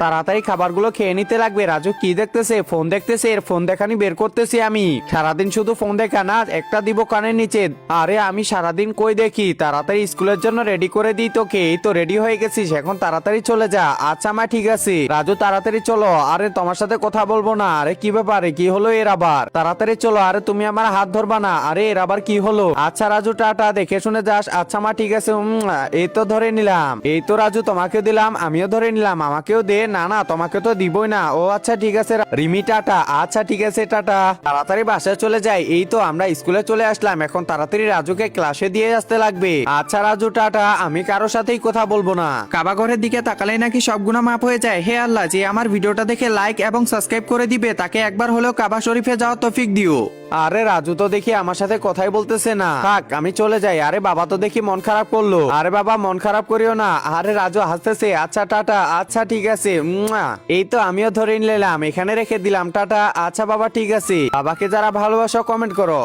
তাড়াতাড়ি খাবারগুলো খেয়ে নিতে লাগবে। রাজু কি দেখতেছে? ফোন দেখতেছে। এর ফোন দেখানি বের করতেছি আমি। সারাদিন শুধু ফোন দেখা না, একটা দিব কানের নিচে। আরে আমি সারাদিন কই দেখি? তাড়াতাড়ি স্কুলের জন্য রেডি করে দিই তোকে। এই তো রেডি হয়ে গেছিস, এখন তাড়াতাড়ি চলে যা। আচ্ছা মা, ঠিক আছে। রাজু তাড়াতাড়ি চলো। আরে তোমার সাথে কথা বলবো না। আরে কি ব্যাপারে? কি হলো এর আবার? তাড়াতাড়ি চলো। আরে তুমি আমার হাত ধরবা না। আরে এর আবার কি হলো? আচ্ছা রাজু, টাটা, দেখে শুনে যাস। আচ্ছা মা, ঠিক আছে। এই তো ধরে নিলাম। এই তো রাজু, তোমাকে দিলাম, আমিও ধরে নিলাম, আমাকেও দে। না না, তোমাকে তো দিবই না। ও আচ্ছা ঠিক আছে রিমি, টাটা। আচ্ছা ঠিক আছে, টাটা। তাড়াতাড়ি বাসায় চলে যাই। এই তো আমরা স্কুলে চলে আসলাম, এখন তাড়াতাড়ি রাজুকে ক্লাসে দিয়ে আসতে লাগবে। আচ্ছা রাজু, টাটা, আমি কারোর সাথেই কথা বলবো না। কাবা ঘরের দিকে তাকালেই নাকি সব গুনাহ মাফ হয়ে যায়। হে আল্লাহ, যে আমার ভিডিওটা দেখে লাইক এবং সাবস্ক্রাইব করে দিবে তাকে একবার হলেও কাবা শরীফে যাওয়ার তৌফিক দিও। আরে রাজু তো দেখি আমার সাথে কথাই বলতেছে না। থাক, আমি চলে যাই। আরে বাবা তো দেখি মন খারাপ করলো। আরে বাবা, মন খারাপ করিও না। আরে রাজু হাসতেছে। আচ্ছা টাটা। আচ্ছা ঠিক আছে। এই তো আমিও ধরে নিলাম, এখানে রেখে দিলাম। টাটা। আচ্ছা বাবা, ঠিক আছে। বাবাকে যারা ভালোবাসো কমেন্ট করো।